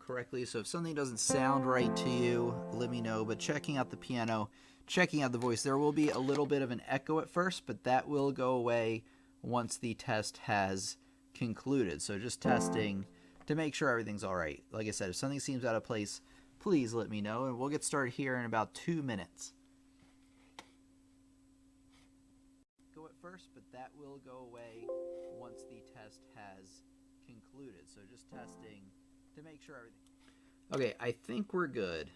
correctly. So if something doesn't sound right to you, let me know. But checking out the piano, checking out the voice, there will be a little bit of an echo at first, but that will go away once the test has concluded. So just testing to make sure everything's all right. Like I said, if something seems out of place, please let me know, and we'll get started here in about 2 minutes. Go at first, but that will go away once the test has concluded. So just testing to make sure everything. Okay, I think we're good.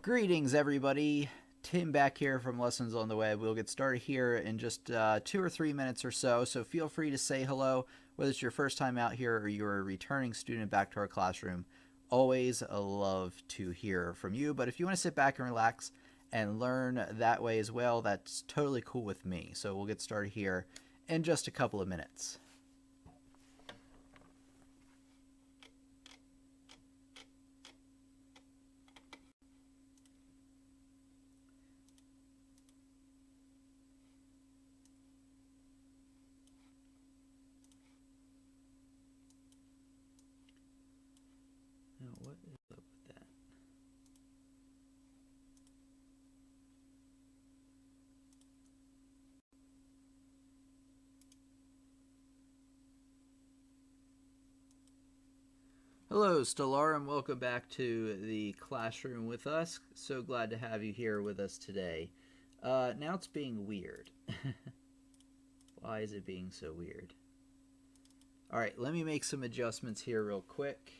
Greetings, everybody. Tim back here from Lessons on the Web. We'll get started here in just 2 or 3 minutes or so. So feel free to say hello, whether it's your first time out here or you're a returning student back to our classroom. Always love to hear from you. But if you want to sit back and relax and learn that way as well, that's totally cool with me. So we'll get started here in just a couple of minutes. Now, what is up with that? Hello, Stellarum. Welcome back to the classroom with us. So glad to have you here with us today. Now it's being weird. Why is it being so weird? All right, let me make some adjustments here real quick.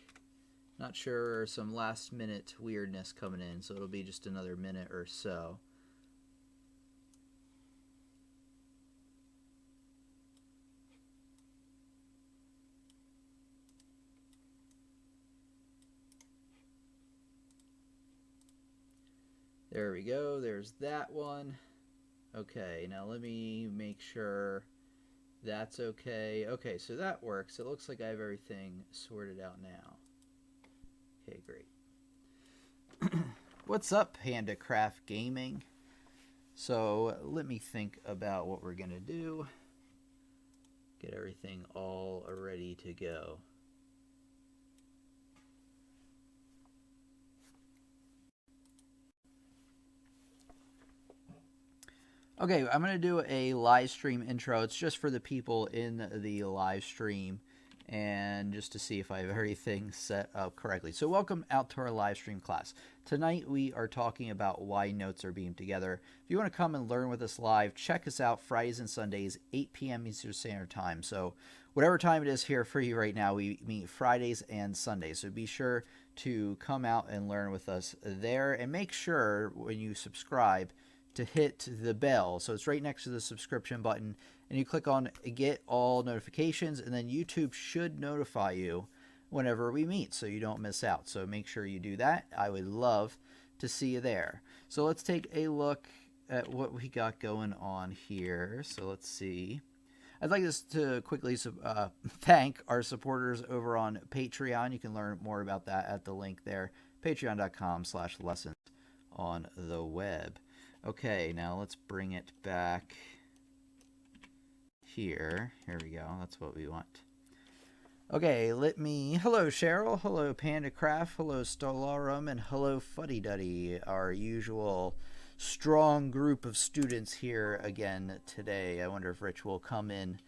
Not sure, some last minute weirdness coming in, so it'll be just another minute or so. There we go, there's that one. Okay, now let me make sure that's okay. Okay, so that works. It looks like I have everything sorted out now. Okay, great. What's up, Handicraft Gaming? So let me think about what we're gonna do. Get everything all ready to go. Okay, I'm going to do a live stream intro. It's just for the people in the live stream and just to see if I have everything set up correctly. So welcome out to our live stream class. Tonight we are talking about why notes are beamed together. If you want to come and learn with us live, check us out Fridays and Sundays, 8 p.m. Eastern Standard Time. So whatever time it is here for you right now, we meet Fridays and Sundays. So be sure to come out and learn with us there, and make sure when you subscribe to hit the bell. So it's right next to the subscription button, and you click on get all notifications, and then YouTube should notify you whenever we meet so you don't miss out. So make sure you do that. I would love to see you there. So let's take a look at what we got going on here. So let's see. I'd like us to quickly thank our supporters over on Patreon. You can learn more about that at the link there, patreon.com/lessons on the web. Okay, now let's bring it back here. Here we go. That's what we want. Okay, hello Cheryl, hello Pandacraft, hello Stellarum, and hello Fuddy Duddy, our usual strong group of students here again today. I wonder if Rich will come in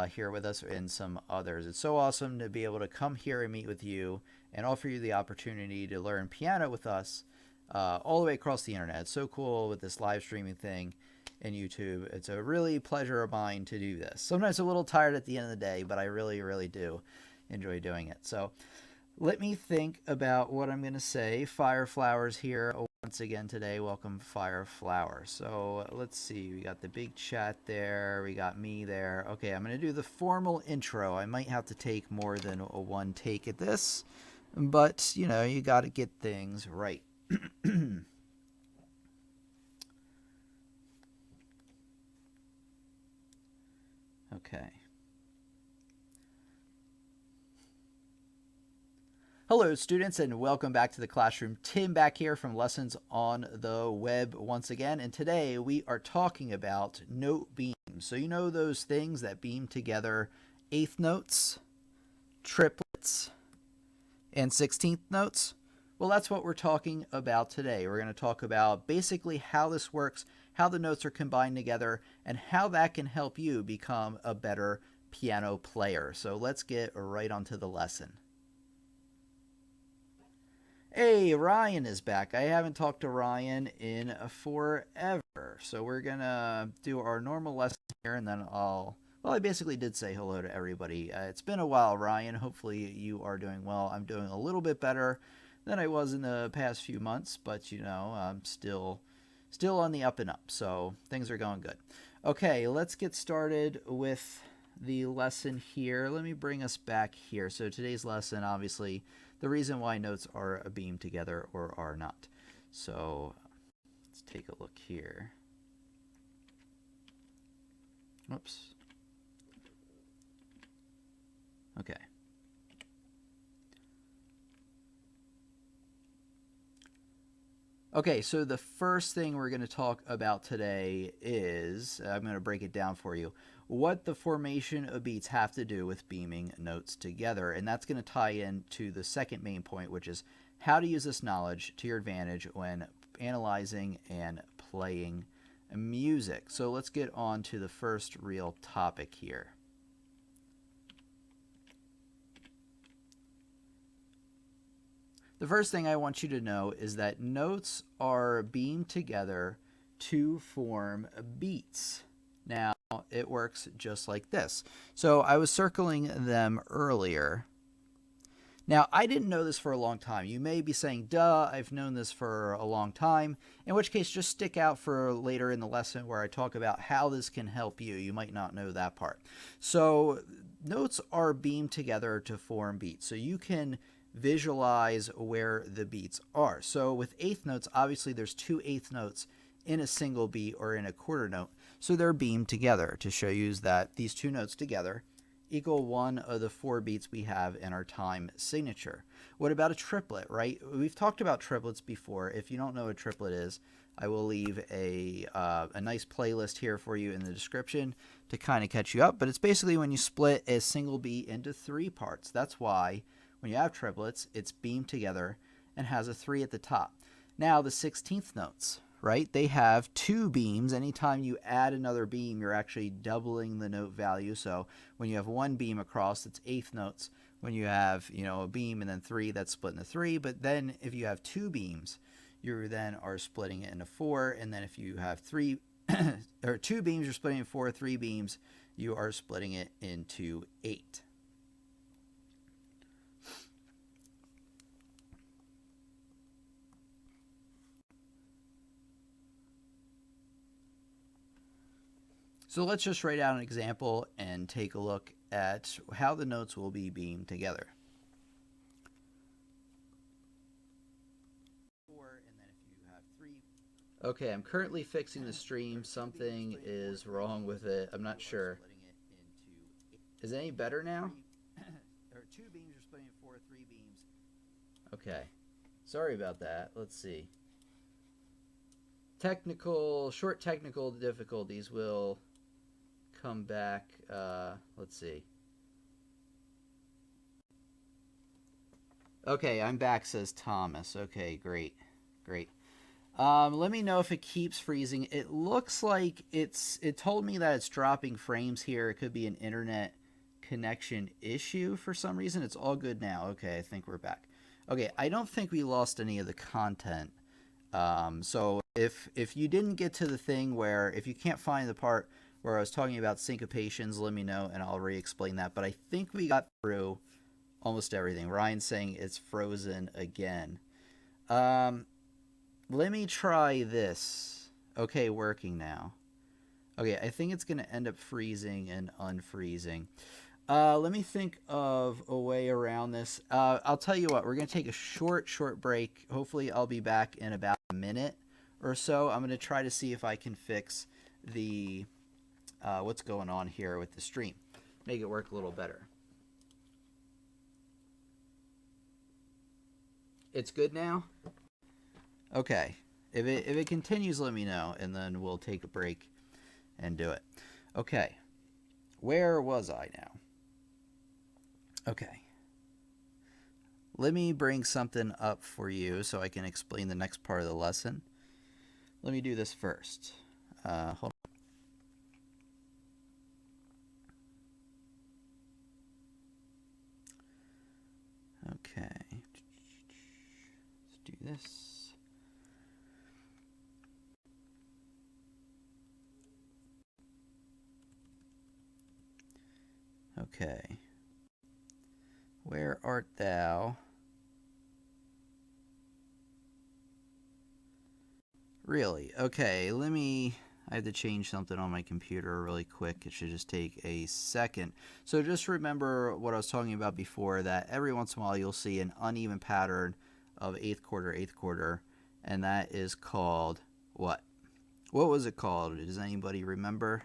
here with us and some others. It's so awesome to be able to come here and meet with you and offer you the opportunity to learn piano with us all the way across the internet. It's so cool with this live streaming thing and YouTube. It's a really pleasure of mine to do this. Sometimes I'm a little tired at the end of the day, but I really, really do enjoy doing it. So let me think about what I'm going to say. Fire Flowers here once again today. Welcome, Fire Flower. So let's see. We got the big chat there. We got me there. Okay, I'm going to do the formal intro. I might have to take more than one take at this, but, you know, you got to get things right. Okay. Hello, students, and welcome back to the classroom. Tim back here from Lessons on the Web once again, and today we are talking about note beams. So you know those things that beam together eighth notes, triplets, and 16th notes? Well, that's what we're talking about today. We're going to talk about basically how this works, how the notes are combined together, and how that can help you become a better piano player. So let's get right onto the lesson. Hey, Ryan is back. I haven't talked to Ryan in forever. So we're going to do our normal lesson here, and then I basically did say hello to everybody. It's been a while, Ryan. Hopefully you are doing well. I'm doing a little bit better than I was in the past few months, but I'm still on the up and up. So things are going good. Okay, let's get started with the lesson here. Let me bring us back here. So today's lesson, obviously, the reason why notes are beamed together or are not. So let's take a look here. Whoops. Okay. Okay, so the first thing we're going to talk about today is, I'm going to break it down for you, what the formation of beats have to do with beaming notes together. And that's going to tie into the second main point, which is how to use this knowledge to your advantage when analyzing and playing music. So let's get on to the first real topic here. The first thing I want you to know is that notes are beamed together to form beats. Now, it works just like this. So I was circling them earlier. Now, I didn't know this for a long time. You may be saying, duh, I've known this for a long time, in which case just stick out for later in the lesson where I talk about how this can help you. You might not know that part. So notes are beamed together to form beats. So you can visualize where the beats are. So with eighth notes, obviously there's two eighth notes in a single beat or in a quarter note. So they're beamed together to show you that these two notes together equal one of the four beats we have in our time signature. What about a triplet, right? We've talked about triplets before. If you don't know what a triplet is, I will leave a nice playlist here for you in the description to kind of catch you up. But it's basically when you split a single beat into three parts. That's why when you have triplets, it's beamed together and has a 3 at the top. Now, the 16th notes, right? They have two beams. Anytime you add another beam, you're actually doubling the note value. So when you have one beam across, it's eighth notes. When you have, a beam and then 3, that's split into 3. But then if you have two beams, you then are splitting it into 4. And then if you have three or two beams, you're splitting it into 4. 3 beams, you are splitting it into 8. So let's just write out an example and take a look at how the notes will be beamed together. Okay, I'm currently fixing the stream. Something is wrong with it. I'm not sure. Is it any better now? There are two beams, you're splitting it 4, 3 beams. Okay. Sorry about that. Let's see. Short technical difficulties will come back. Let's see. Okay, I'm back, says Thomas. Okay, great. Let me know if it keeps freezing. It looks like it told me that it's dropping frames here. It could be an internet connection issue for some reason. It's all good now. Okay, I think we're back. Okay, I don't think we lost any of the content. So if you didn't get to the thing where, if you can't find the part where I was talking about syncopations, let me know and I'll re-explain that. But I think we got through almost everything. Ryan's saying it's frozen again. Let me try this. Okay, working now. Okay, I think it's going to end up freezing and unfreezing. Let me think of a way around this. I'll tell you what, we're going to take a short break. Hopefully I'll be back in about a minute or so. I'm going to try to see if I can fix the what's going on here with the stream. Make it work a little better. It's good now? Okay. If it continues, let me know, and then we'll take a break and do it. Okay. Where was I now? Okay. Let me bring something up for you so I can explain the next part of the lesson. Let me do this first. Hold on. Okay. Let's do this. Okay. Where art thou? Really? Okay, I have to change something on my computer really quick. It should just take a second. So just remember what I was talking about before, that every once in a while you'll see an uneven pattern of eighth quarter, and that is called what? What was it called? Does anybody remember?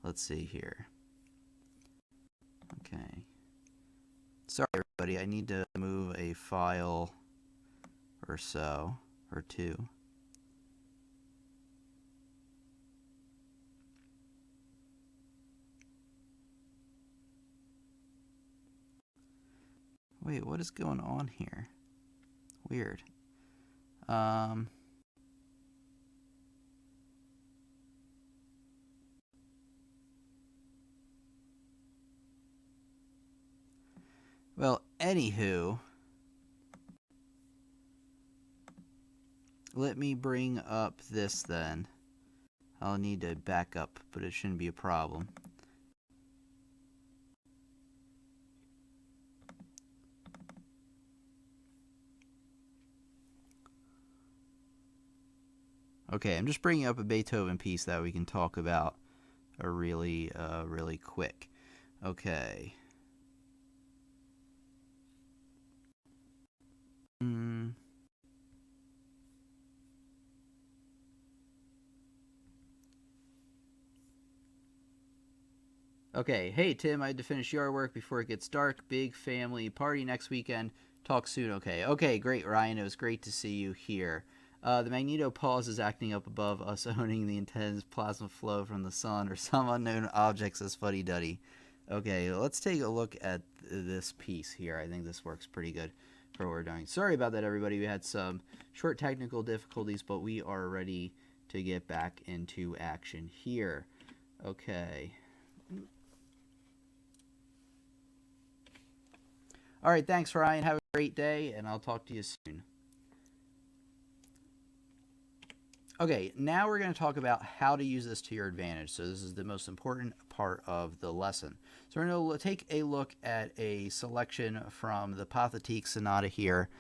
Let's see here. Okay. Sorry, everybody. I need to move a file or so, or two. Wait, what is going on here? Weird. Well, anywho, let me bring up this then. I'll need to back up, but it shouldn't be a problem. Okay, I'm just bringing up a Beethoven piece that we can talk about really quick. Okay. Okay, hey Tim, I had to finish yard work before it gets dark. Big family party next weekend. Talk soon, okay? Okay, great, Ryan. It was great to see you here. The magneto pause is acting up above us, owning the intense plasma flow from the sun or some unknown objects as fuddy duddy. Okay, let's take a look at this piece here. I think this works pretty good for what we're doing. Sorry about that, everybody. We had some short technical difficulties, but we are ready to get back into action here. Okay. All right, thanks, Ryan. Have a great day, and I'll talk to you soon. Okay, now we're going to talk about how to use this to your advantage. So this is the most important part of the lesson. So we're going to take a look at a selection from the Pathetique Sonata here,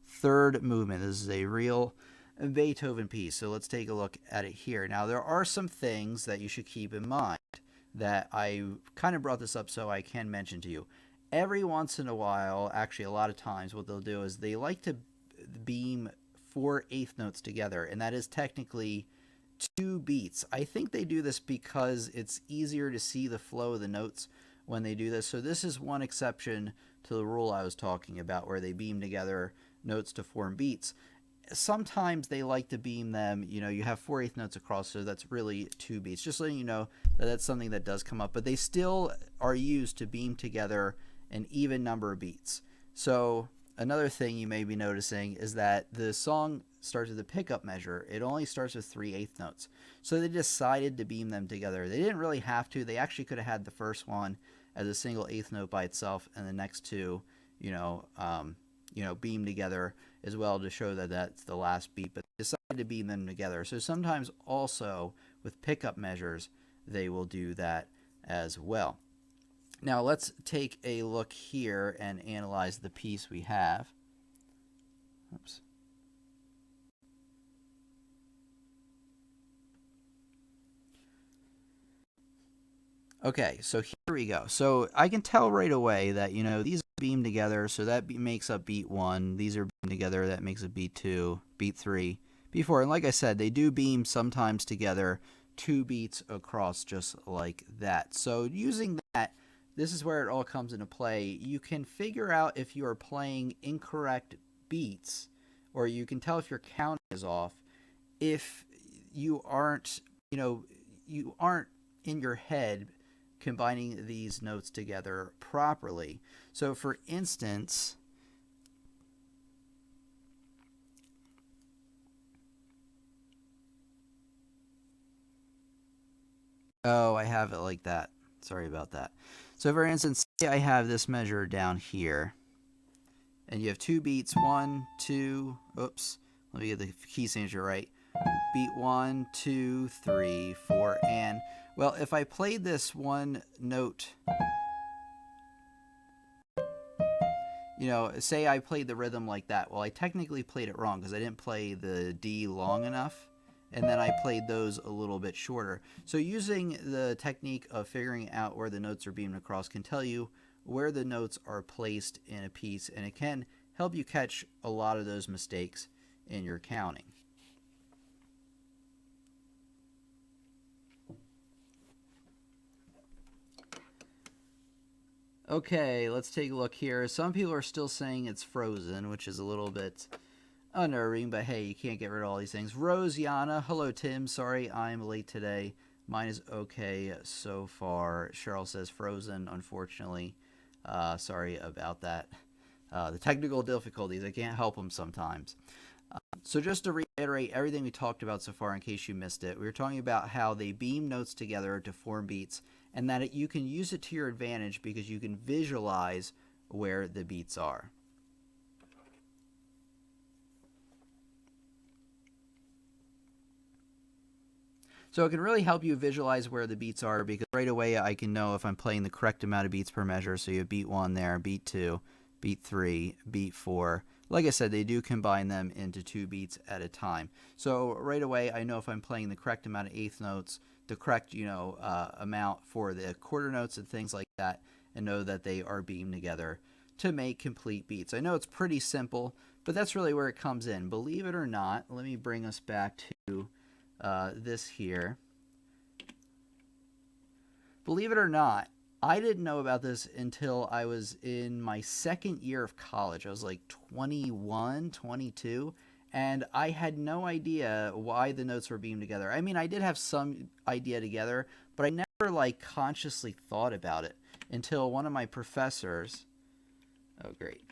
third movement. This is a real Beethoven piece. So let's take a look at it here. Now, there are some things that you should keep in mind that I kind of brought this up so I can mention to you. Every once in a while, actually a lot of times, what they'll do is they like to beam 4 eighth notes together, and that is technically 2 beats. I think they do this because it's easier to see the flow of the notes when they do this. So this is one exception to the rule I was talking about, where they beam together notes to form beats. Sometimes they like to beam them, you have 4 eighth notes across, so that's really 2 beats. Just letting you know that that's something that does come up, but they still are used to beam together an even number of beats. So another thing you may be noticing is that the song starts with a pickup measure. It only starts with 3 eighth notes. So they decided to beam them together. They didn't really have to. They actually could have had the first one as a single eighth note by itself, and the next two, beam together as well to show that that's the last beat. But they decided to beam them together. So sometimes also with pickup measures, they will do that as well. Now let's take a look here and analyze the piece we have. Oops. Okay, so here we go. So I can tell right away that, these are beamed together, so that makes up beat 1. These are beamed together, that makes up beat 2, beat 3, beat 4. And like I said, they do beam sometimes together 2 beats across just like that. So using that, this is where it all comes into play. You can figure out if you are playing incorrect beats, or you can tell if your counting is off, if you aren't, you aren't in your head combining these notes together properly. So for instance, oh, I have it like that. Sorry about that. So for instance, say I have this measure down here, and you have two beats, 1, 2, oops, let me get the key signature right. Beat 1, 2, 3, 4, and, well, if I played this one note, say I played the rhythm like that, well, I technically played it wrong because I didn't play the D long enough, and then I played those a little bit shorter. So using the technique of figuring out where the notes are beamed across can tell you where the notes are placed in a piece, and it can help you catch a lot of those mistakes in your counting. Okay, let's take a look here. Some people are still saying it's frozen, which is a little bit unnerving, but hey, you can't get rid of all these things. Rose Yana, hello Tim, sorry I'm late today. Mine is okay so far. Cheryl says frozen, unfortunately. Sorry about that. The technical difficulties, I can't help them sometimes. So just to reiterate everything we talked about so far in case you missed it, we were talking about how they beam notes together to form beats, and that you can use it to your advantage because you can visualize where the beats are. So it can really help you visualize where the beats are because right away I can know if I'm playing the correct amount of beats per measure. So you have beat 1 there, beat 2, beat 3, beat 4. Like I said, they do combine them into 2 beats at a time. So right away I know if I'm playing the correct amount of eighth notes, the correct amount for the quarter notes and things like that, and know that they are beamed together to make complete beats. I know it's pretty simple, but that's really where it comes in. Believe it or not, let me bring us back to this here. Believe it or not, I didn't know about this until I was in my second year of college. I was like 21, 22, and I had no idea why the notes were beamed together. I mean, I did have some idea together, but I never like consciously thought about it until one of my professors. Oh, great.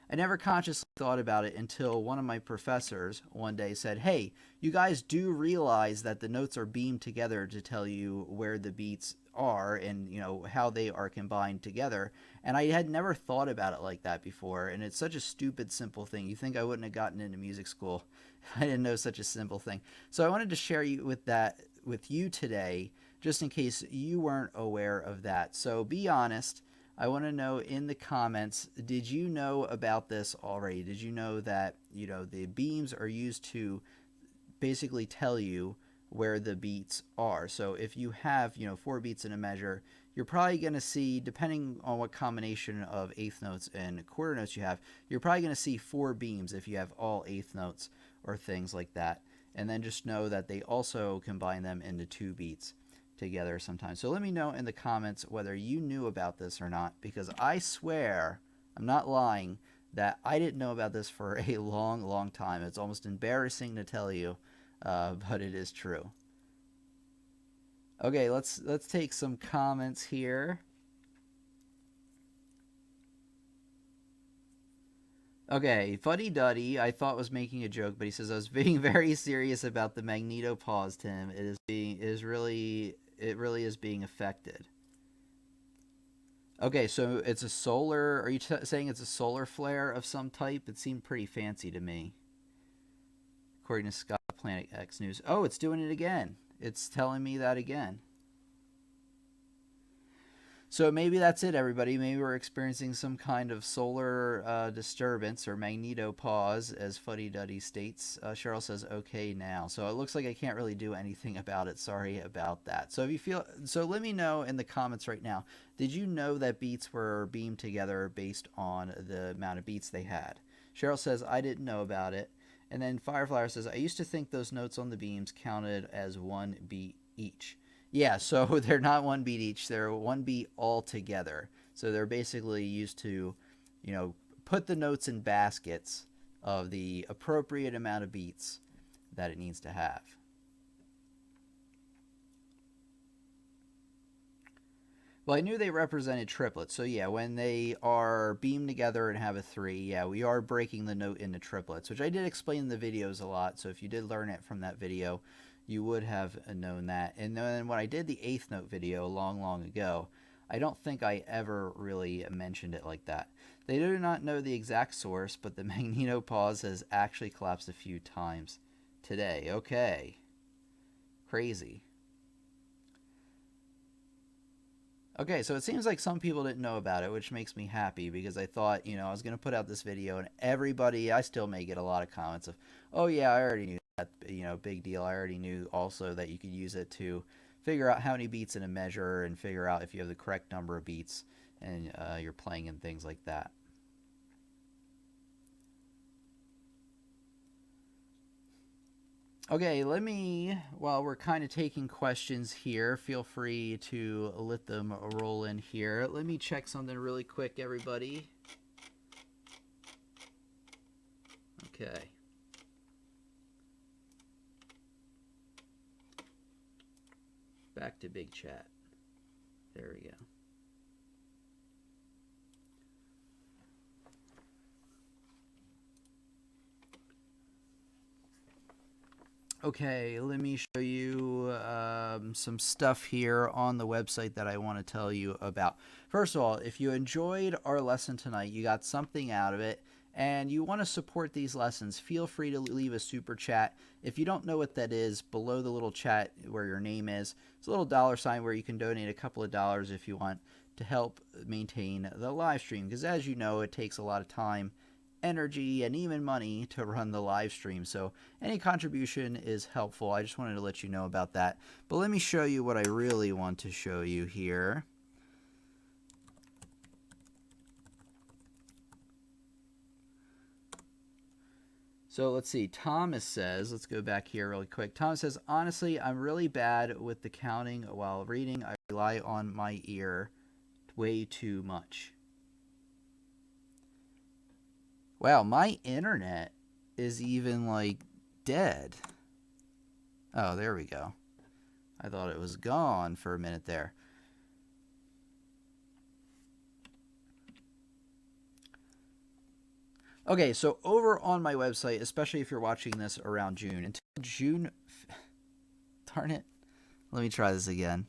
I never consciously thought about it until one of my professors one day said, hey, you guys do realize that the notes are beamed together to tell you where the beats are and how they are combined together. And I had never thought about it like that before, and it's such a stupid simple thing. You think I wouldn't have gotten into music school if I didn't know such a simple thing. So I wanted to share with you today just in case you weren't aware of that. So be honest. I want to know in the comments, did you know about this already? Did you know that, the beams are used to basically tell you where the beats are? So if you have, 4 beats in a measure, you're probably going to see, depending on what combination of eighth notes and quarter notes you have, you're probably going to see 4 beams if you have all eighth notes or things like that. And then just know that they also combine them into 2 beats together sometimes. So let me know in the comments whether you knew about this or not, because I swear, I'm not lying, that I didn't know about this for a long, long time. It's almost embarrassing to tell you, but it is true. Okay, let's take some comments here. Okay, Fuddy Duddy, I thought was making a joke, but he says I was being very serious about the magneto pause, Tim. It really is being affected. Okay, so it's a solar. Are you saying it's a solar flare of some type? It seemed pretty fancy to me, according to Scott Planet X News. Oh, it's doing it again. It's telling me that again. So maybe that's it, everybody. Maybe we're experiencing some kind of solar disturbance or magneto pause, as Fuddy Duddy states. Cheryl says, okay now. So it looks like I can't really do anything about it. Sorry about that. So if you feel, so let me know in the comments right now. Did you know that beats were beamed together based on the amount of beats they had? Cheryl says, I didn't know about it. And then Fireflower says, I used to think those notes on the beams counted as 1 beat each. Yeah, so they're not 1 beat each. They're 1 beat all together. So they're basically used to, put the notes in baskets of the appropriate amount of beats that it needs to have. Well, I knew they represented triplets. So yeah, when they are beamed together and have a 3, yeah, we are breaking the note into triplets, which I did explain in the videos a lot. So if you did learn it from that video, you would have known that. And then when I did the 8th note video long ago, I don't think I ever really mentioned it like that. They do not know the exact source, but the magnetopause has actually collapsed a few times today. Okay. Crazy. Okay, so it seems like some people didn't know about it, which makes me happy because I thought, I was going to put out this video and everybody, I still may get a lot of comments of, oh yeah, I already knew that, big deal. I already knew also that you could use it to figure out how many beats in a measure and figure out if you have the correct number of beats and you're playing and things like that. Okay, while we're kind of taking questions here, feel free to let them roll in here. Let me check something really quick, everybody. Okay. Back to big chat. There we go. Okay, let me show you some stuff here on the website that I want to tell you about. First of all, if you enjoyed our lesson tonight, you got something out of it, and you want to support these lessons, feel free to leave a super chat. If you don't know what that is, below the little chat where your name is, it's a little $ where you can donate a couple of dollars if you want to help maintain the live stream. Because as you know, it takes a lot of time, energy, and even money to run the live stream, so any contribution is helpful. I just wanted to let you know about that. But let me show you what I really want to show you here. So let's see, Thomas says, let's go back here really quick. Thomas says, honestly, I'm really bad with the counting while reading. I rely on my ear way too much. Wow, my internet is even like dead. Oh, there we go. I thought it was gone for a minute there. Okay, so over on my website, especially if you're watching this around June, until June, darn it. Let me try this again.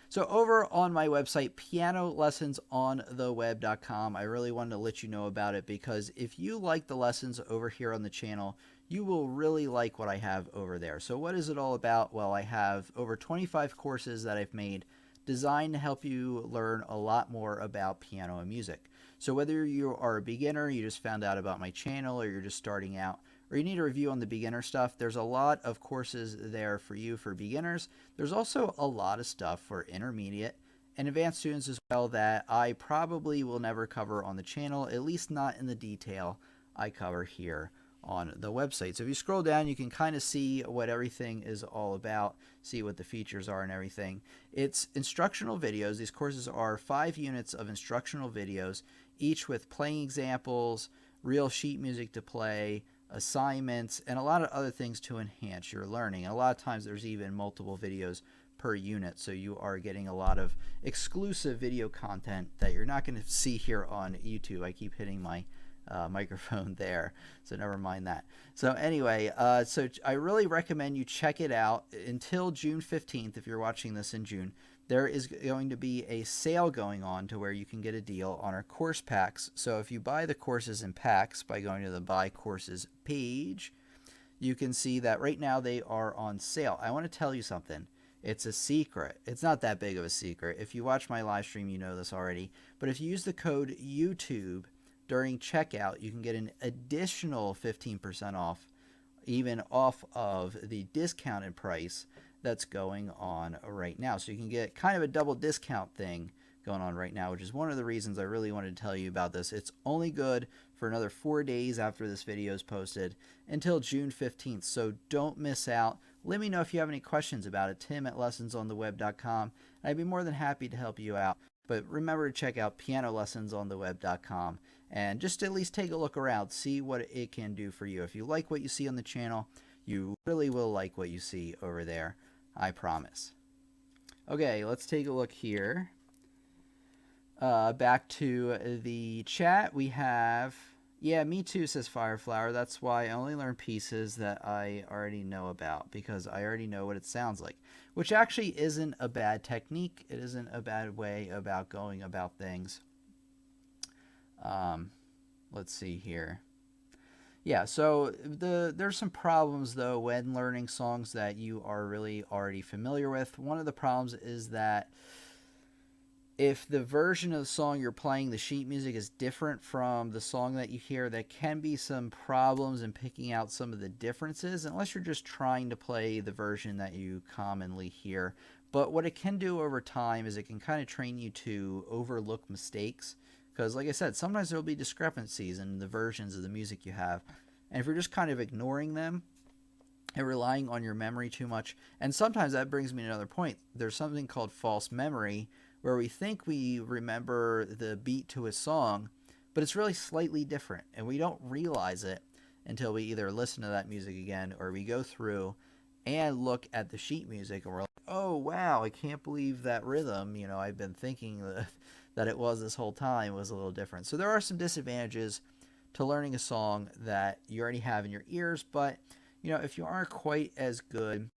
So over on my website, pianolessonsontheweb.com, I really wanted to let you know about it because if you like the lessons over here on the channel, you will really like what I have over there. So what is it all about? Well, I have over 25 courses that I've made designed to help you learn a lot more about piano and music. So whether you are a beginner, you just found out about my channel, or you're just starting out, or you need a review on the beginner stuff, there's a lot of courses there for you for beginners. There's also a lot of stuff for intermediate and advanced students as well that I probably will never cover on the channel, at least not in the detail I cover here on the website. So if you scroll down, you can kind of see what everything is all about, see what the features are and everything. It's instructional videos. These courses are 5 units of instructional videos, each with playing examples, real sheet music to play, assignments, and a lot of other things to enhance your learning. And a lot of times there's even multiple videos per unit, so you are getting a lot of exclusive video content that you're not going to see here on YouTube. I keep hitting my microphone there, so never mind that. So anyway, so I really recommend you check it out until June 15th. If you're watching this in June, there is going to be a sale going on to where you can get a deal on our course packs. So if you buy the courses in packs by going to the buy courses page, you can see that right now they are on sale. I want to tell you something. It's a secret. It's not that big of a secret. If you watch my live stream, you know this already. But if you use the code YouTube during checkout, you can get an additional 15% off, even off of the discounted price that's going on right now. So you can get kind of a double discount thing going on right now, which is one of the reasons I really wanted to tell you about this. It's only good for another 4 days after this video is posted until June 15th. So don't miss out. Let me know if you have any questions about it. Tim@lessonsontheweb.com. I'd be more than happy to help you out. But remember to check out pianolessonsontheweb.com and just at least take a look around, see what it can do for you. If you like what you see on the channel, you really will like what you see over there, I promise. Okay, let's take a look here. Back to the chat, we have, yeah, me too, says Fireflower. That's why I only learn pieces that I already know about, because I already know what it sounds like, which actually isn't a bad technique. It isn't a bad way about going about things. Let's see here. Yeah, so there's some problems though when learning songs that you are really already familiar with. One of the problems is that if the version of the song you're playing, the sheet music, is different from the song that you hear, there can be some problems in picking out some of the differences, unless you're just trying to play the version that you commonly hear. But what it can do over time is it can kind of train you to overlook mistakes, because like I said, sometimes there will be discrepancies in the versions of the music you have. And if you're just kind of ignoring them and relying on your memory too much, and sometimes that brings me to another point, there's something called false memory, where we think we remember the beat to a song, but it's really slightly different, and we don't realize it until we either listen to that music again or we go through and look at the sheet music and we're like, oh wow, I can't believe that rhythm, I've been thinking that it was this whole time, was a little different. So there are some disadvantages to learning a song that you already have in your ears, but if you aren't quite as good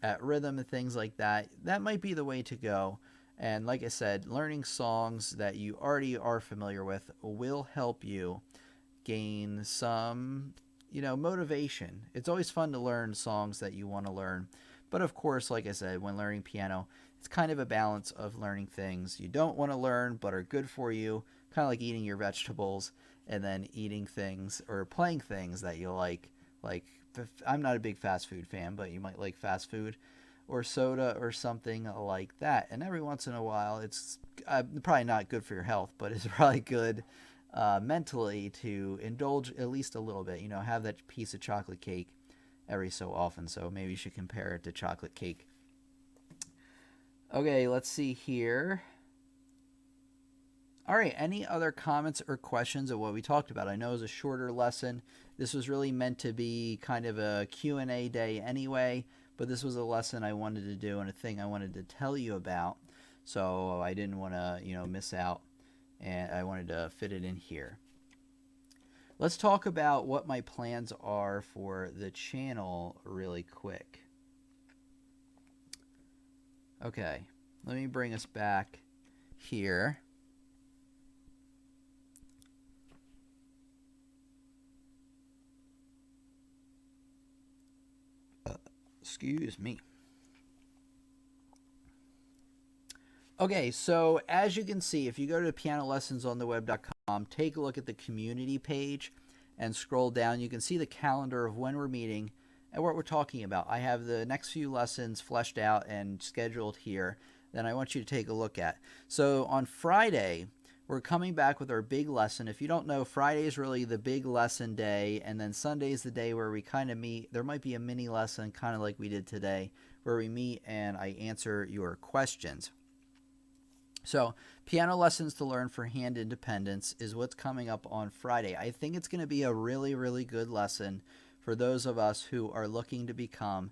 at rhythm and things like that, that might be the way to go. And like I said, learning songs that you already are familiar with will help you gain some, motivation. It's always fun to learn songs that you want to learn. But of course, like I said, when learning piano, it's kind of a balance of learning things you don't want to learn but are good for you, kind of like eating your vegetables, and then eating things or playing things that you like. Like, I'm not a big fast food fan, but you might like fast food or soda or something like that. And every once in a while, it's probably not good for your health, but it's probably good mentally to indulge at least a little bit. Have that piece of chocolate cake every so often. So maybe you should compare it to chocolate cake. Okay, let's see here. All right, any other comments or questions of what we talked about? I know it was a shorter lesson. This was really meant to be kind of a Q&A day anyway, but this was a lesson I wanted to do and a thing I wanted to tell you about. So I didn't want to, miss out, and I wanted to fit it in here. Let's talk about what my plans are for the channel really quick. Okay, let me bring us back here. Excuse me. Okay, so as you can see, if you go to pianolessonsontheweb.com, take a look at the community page and scroll down. You can see the calendar of when we're meeting and what we're talking about. I have the next few lessons fleshed out and scheduled here that I want you to take a look at. So on Friday, we're coming back with our big lesson. If you don't know, Friday is really the big lesson day, and then Sunday is the day where we kind of meet. There might be a mini lesson, kind of like we did today, where we meet and I answer your questions. So piano lessons to learn for hand independence is what's coming up on Friday. I think it's going to be a really, really good lesson for those of us who are looking to become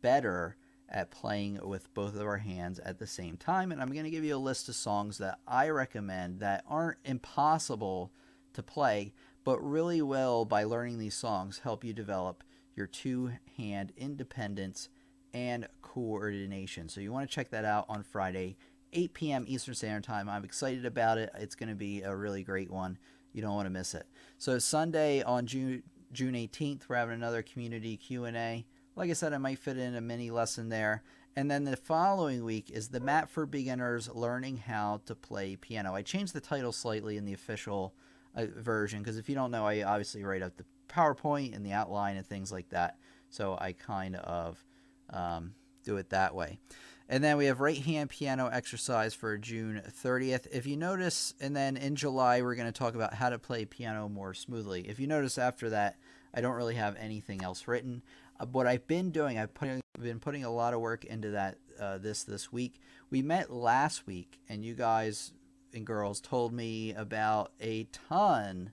better at playing with both of our hands at the same time. And I'm going to give you a list of songs that I recommend that aren't impossible to play, but really will, by learning these songs, help you develop your two-hand independence and coordination. So you want to check that out on Friday, 8 p.m. Eastern Standard Time. I'm excited about it. It's going to be a really great one. You don't want to miss it. So Sunday on June 18th, we're having another community Q&A. Like I said, I might fit in a mini lesson there. And then the following week is the Mat for Beginners, Learning How to Play Piano. I changed the title slightly in the official version, because if you don't know, I obviously write up the PowerPoint and the outline and things like that. So I kind of do it that way. And then we have right hand piano exercise for June 30th. If you notice, and then in July, we're going to talk about how to play piano more smoothly. If you notice after that, I don't really have anything else written. What I've been doing, I've been putting a lot of work into that this week. We met last week, and you guys and girls told me about a ton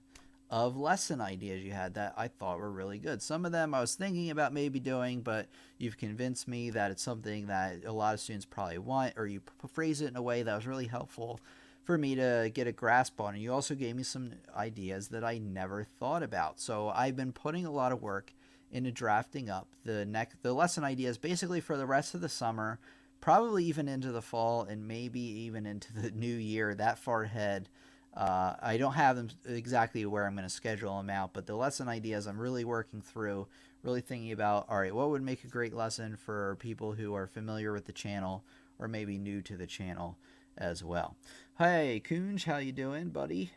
of lesson ideas you had that I thought were really good. Some of them I was thinking about maybe doing, but you've convinced me that it's something that a lot of students probably want, or you phrase it in a way that was really helpful for me to get a grasp on. And you also gave me some ideas that I never thought about. So I've been putting a lot of work into drafting up the lesson ideas basically for the rest of the summer, probably even into the fall, and maybe even into the new year, that far ahead. I don't have them exactly where I'm going to schedule them out, but the lesson ideas I'm really working through, really thinking about, all right, what would make a great lesson for people who are familiar with the channel or maybe new to the channel as well. Hey, Kunj, how you doing, buddy?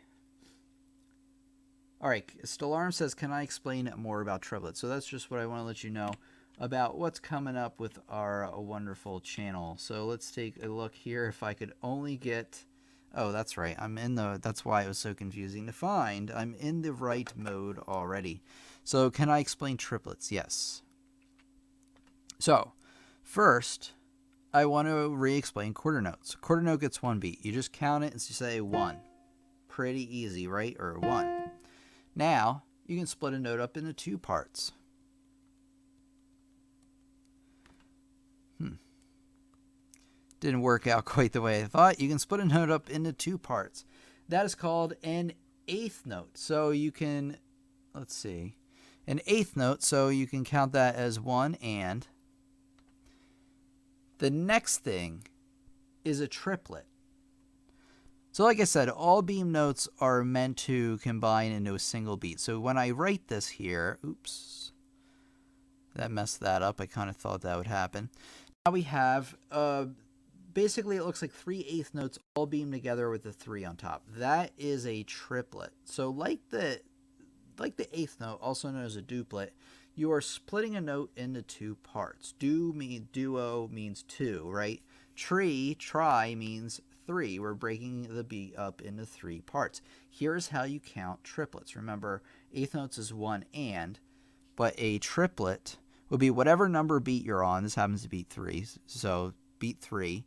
All right, Stellarum says, can I explain more about triplets? So that's just what I want to let you know about what's coming up with our wonderful channel. So let's take a look here. If I could only get... Oh, that's right. That's why it was so confusing to find. I'm in the right mode already. So can I explain triplets? Yes. So first, I want to re-explain quarter notes. Quarter note gets one beat. You just count it and you say 1. Pretty easy, right? Or 1. Now, you can split a note up into 2 parts. Didn't work out quite the way I thought. You can split a note up into 2 parts. That is called an eighth note. So you can, let's see, an eighth note, so you can count that as 1 and. The next thing is a triplet. So like I said, all beam notes are meant to combine into a single beat. So when I write this here, oops, that messed that up. I kind of thought that would happen. Now we have, basically it looks like 3/8 notes all beamed together with the 3 on top. That is a triplet. So like the eighth note, also known as a duplet, you are splitting a note into 2 parts. Duo means 2, right? Try means 3. We're breaking the beat up into 3 parts. Here's how you count triplets. Remember, eighth notes is 1 and, but a triplet would be whatever number beat you're on. This happens to be 3, so beat 3.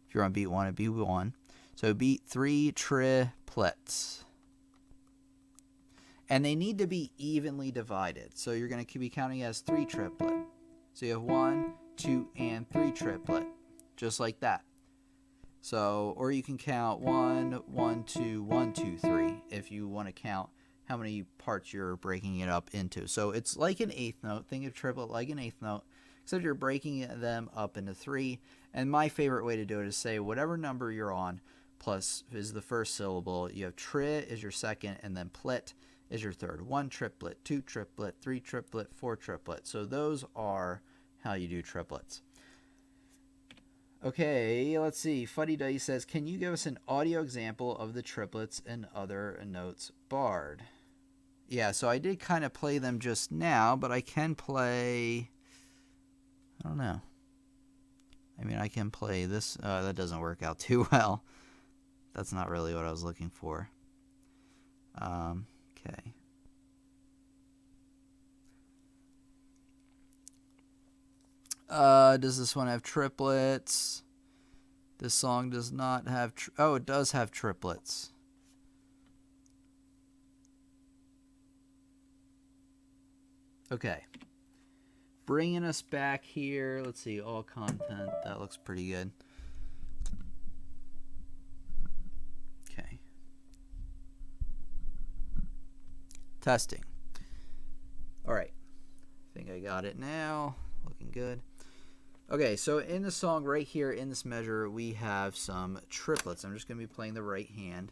If you're on beat 1, it'd be 1. So beat 3 triplets. And they need to be evenly divided. So you're going to be counting as 3 triplet. So you have 1, 2, and 3 triplet. Just like that. So, or you can count 1, 1, 2, 1, 2, 3 if you want to count how many parts you're breaking it up into. So it's like an eighth note. Think of triplet like an eighth note, except you're breaking them up into 3. And my favorite way to do it is say whatever number you're on plus is the first syllable. You have tri is your second, and then plet is your third. 1 triplet, 2 triplet, 3 triplet, 4 triplet. So those are how you do triplets. Okay, let's see. Fuddy Duddy says, can you give us an audio example of the triplets and other notes barred? Yeah, so I did kind of play them just now, but I can play... I don't know. I mean, I can play this. That doesn't work out too well. That's not really what I was looking for. Okay. Does this one have triplets? This song does not have... Oh, it does have triplets. Okay. Bringing us back here. Let's see, all content. That looks pretty good. Okay. Testing. All right. I think I got it now. Looking good. Okay, so in the song right here in this measure, we have some triplets. I'm just going to be playing the right hand.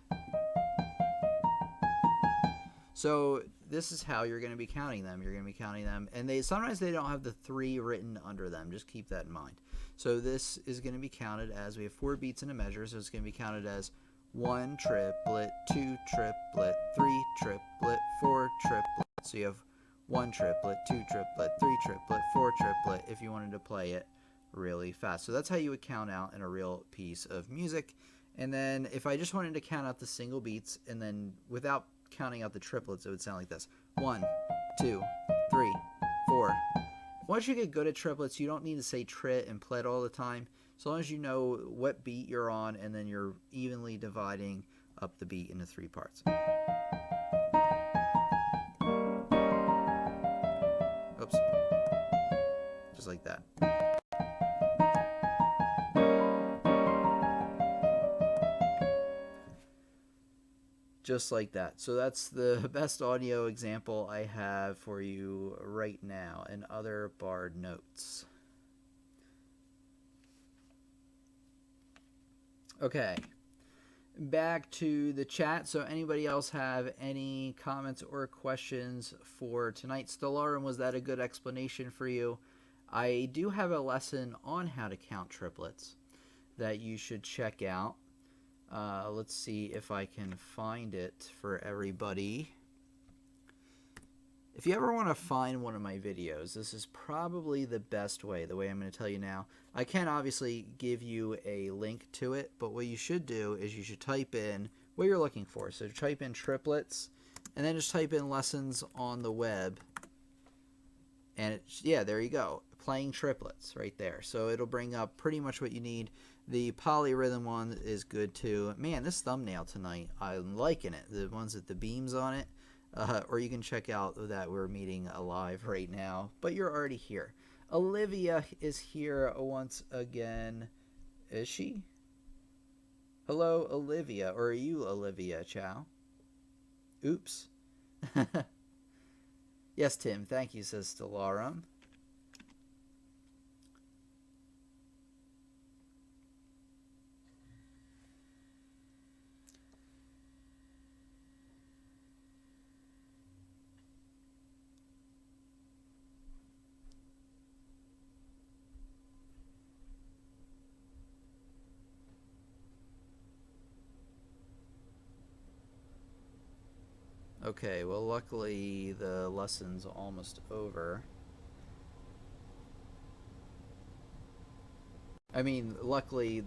So this is how you're going to be counting them. You're going to be counting them, and sometimes they don't have the 3 written under them. Just keep that in mind. So this is going to be counted as, we have 4 beats in a measure, so it's going to be counted as 1 triplet, 2 triplet, 3 triplet, 4 triplet. So you have 1 triplet, 2 triplet, 3 triplet, 4 triplet if you wanted to play it really fast. So that's how you would count out in a real piece of music. And then if I just wanted to count out the single beats and then without counting out the triplets, it would sound like this. 1, 2, 3, 4, once you get good at triplets, you don't need to say trit and plet all the time. As long as you know what beat you're on, and then you're evenly dividing up the beat into 3 parts. Oops. Just like that. Just like that. So that's the best audio example I have for you right now, and other barred notes. Okay, back to the chat. So anybody else have any comments or questions for tonight? Stellarum, was that a good explanation for you? I do have a lesson on how to count triplets that you should check out. Let's see if I can find it for everybody. If you ever want to find one of my videos, this is probably the best way, the way I'm going to tell you now. I can obviously give you a link to it, but what you should do is you should type in what you're looking for. So type in triplets, and then just type in lessons on the web. And yeah, there you go. Playing triplets right there. So it'll bring up pretty much what you need. The polyrhythm one is good too. Man, this thumbnail tonight, I'm liking it. The ones with the beams on it. Or you can check out that we're meeting live right now. But you're already here. Olivia is here once again. Is she? Hello, Olivia. Or are you Olivia Chow? Oops. Yes, Tim. Thank you, says Stellarum. Okay, well, luckily the lesson's almost over. I mean, luckily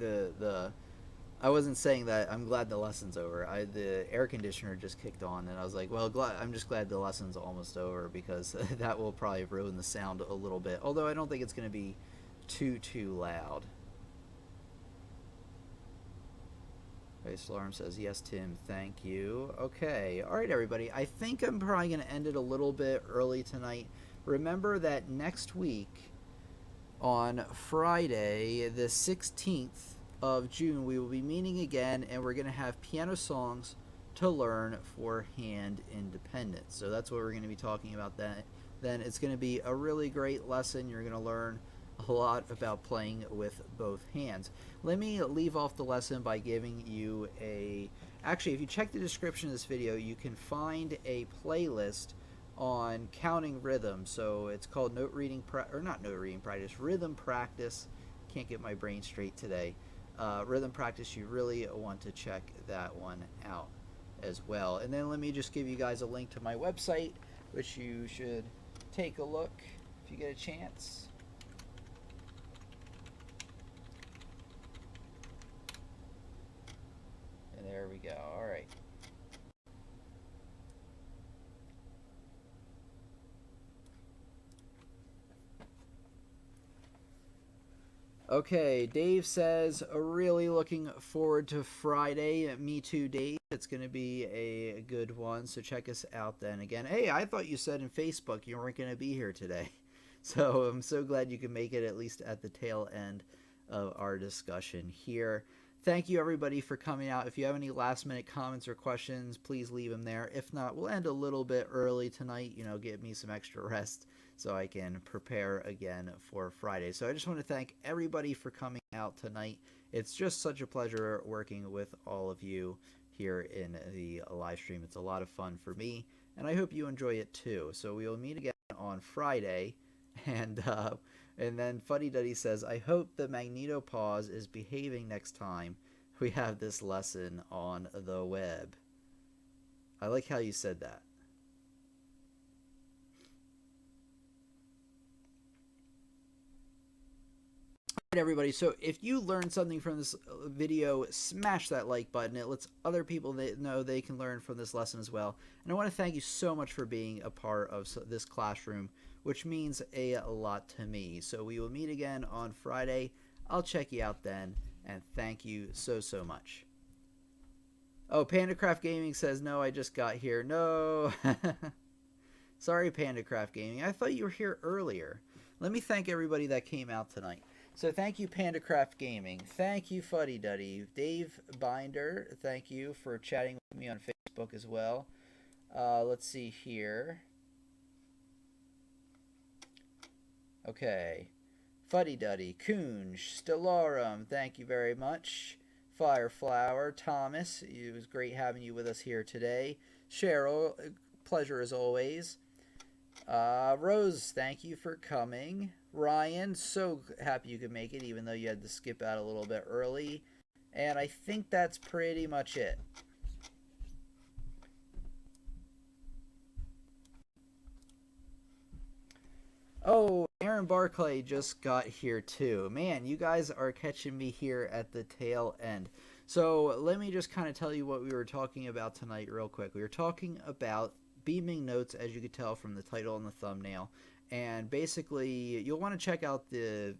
I wasn't saying that I'm glad the lesson's over. The air conditioner just kicked on, and I was like, well, I'm just glad the lesson's almost over, because that will probably ruin the sound a little bit. Although I don't think it's going to be too loud. Okay, Slarm says, yes, Tim, thank you. Okay, all right, everybody. I think I'm probably going to end it a little bit early tonight. Remember that next week, on Friday, the 16th of June, we will be meeting again, and we're going to have piano songs to learn for hand independence. So that's what we're going to be talking about then. It's going to be a really great lesson. You're going to learn a lot about playing with both hands. Let me leave off the lesson by giving you actually, if you check the description of this video, you can find a playlist on counting rhythm. So it's called rhythm practice. Can't get my brain straight today. Rhythm practice. You really want to check that one out as well. And then let me just give you guys a link to my website, which you should take a look if you get a chance. And there we go. All right. Okay, Dave says, really looking forward to Friday. Me too, Dave. It's going to be a good one, so check us out then again. Hey, I thought you said in Facebook you weren't going to be here today. So I'm so glad you can make it at least at the tail end of our discussion here. Thank you, everybody, for coming out. If you have any last-minute comments or questions, please leave them there. If not, we'll end a little bit early tonight, get me some extra rest so I can prepare again for Friday. So I just want to thank everybody for coming out tonight. It's just such a pleasure working with all of you here in the live stream. It's a lot of fun for me, and I hope you enjoy it too. So we will meet again on Friday, and then Fuddy Duddy says, I hope the magnetopause is behaving next time we have this lesson on the web. I like how you said that. All right, everybody, so if you learned something from this video, smash that like button. It lets other people know they can learn from this lesson as well. And I want to thank you so much for being a part of this classroom which means a lot to me. So we will meet again on Friday. I'll check you out then, and thank you so much. Oh, PandaCraft Gaming says, no, I just got here. No. Sorry, PandaCraft Gaming. I thought you were here earlier. Let me thank everybody that came out tonight. So thank you, PandaCraft Gaming. Thank you, Fuddy Duddy. Dave Binder, thank you for chatting with me on Facebook as well. Let's see here. Okay. Fuddy Duddy, Coonj, Stellarum, thank you very much. Fireflower, Thomas, it was great having you with us here today. Cheryl, pleasure as always. Rose, thank you for coming. Ryan, so happy you could make it, even though you had to skip out a little bit early. And I think that's pretty much it. Oh, Aaron Barclay just got here too. Man, you guys are catching me here at the tail end. So let me just kind of tell you what we were talking about tonight real quick. We were talking about beaming notes, as you could tell from the title and the thumbnail. And basically, you'll want to check out the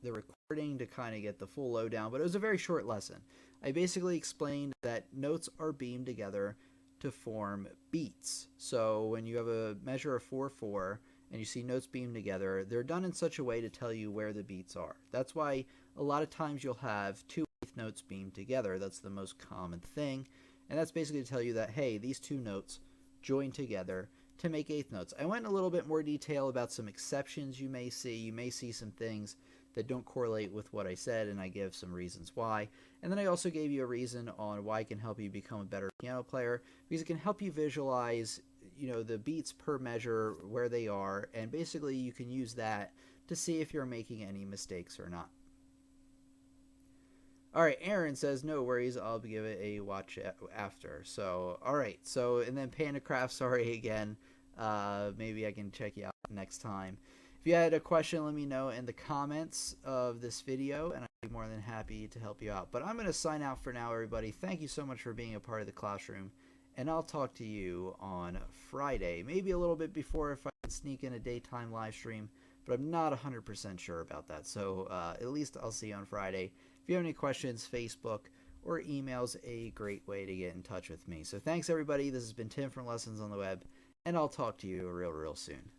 recording to kind of get the full lowdown, but it was a very short lesson. I basically explained that notes are beamed together to form beats. So when you have a measure of 4/4 and you see notes beamed together, they're done in such a way to tell you where the beats are. That's why a lot of times you'll have 2/8 notes beamed together. That's the most common thing. And that's basically to tell you that, hey, these two notes join together to make eighth notes. I went in a little bit more detail about some exceptions you may see. You may see some things that don't correlate with what I said, and I give some reasons why. And then I also gave you a reason on why it can help you become a better piano player, because it can help you visualize, the beats per measure, where they are, and basically you can use that to see if you're making any mistakes or not. All right, Aaron says, no worries, I'll give it a watch after. So, all right. So, and then PandaCraft, sorry again. Maybe I can check you out next time. If you had a question, let me know in the comments of this video, and I'd be more than happy to help you out. But I'm going to sign out for now, everybody. Thank you so much for being a part of the classroom, and I'll talk to you on Friday. Maybe a little bit before if I can sneak in a daytime live stream, but I'm not 100% sure about that. So at least I'll see you on Friday. If you have any questions, Facebook or email's a great way to get in touch with me. So thanks, everybody. This has been Tim from Lessons on the Web, and I'll talk to you real soon.